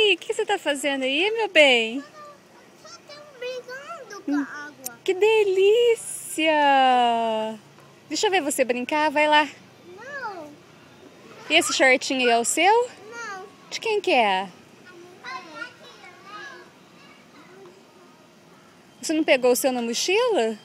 Oi, o que você tá fazendo aí, meu bem? Só estão brigando com a água. Que delícia! Deixa eu ver você brincar, vai lá. Não, E esse shortinho aí é o seu? não. De quem que é? Você não pegou o seu na mochila?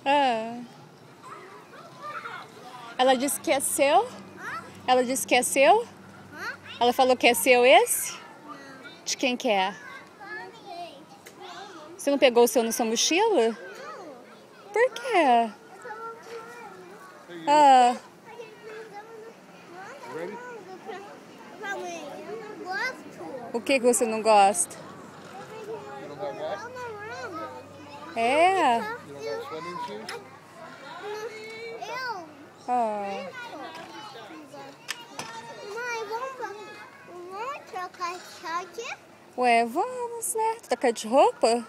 Ah. Ela disse que é seu? Ela disse que é seu? Ela falou que é seu esse? De quem que é? Você não pegou o seu na sua mochila? Por quê? Ah, Eu não gosto. o que que você não gosta? É? Eu. Ah. Mãe, vamos trocar short? Ué, vamos, né? Trocar de roupa?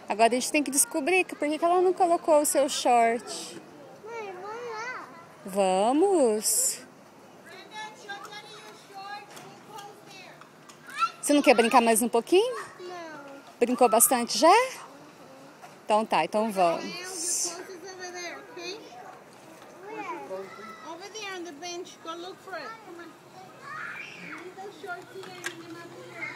Agora a gente tem que descobrir por que ela não colocou o seu short. Mãe, vamos lá. Vamos. Você não quer brincar mais um pouquinho? Não. Brincou bastante já? Então tá, então vamos. Over there on the bench. Go look for it. Come on. Leave those shorts here and you're not here.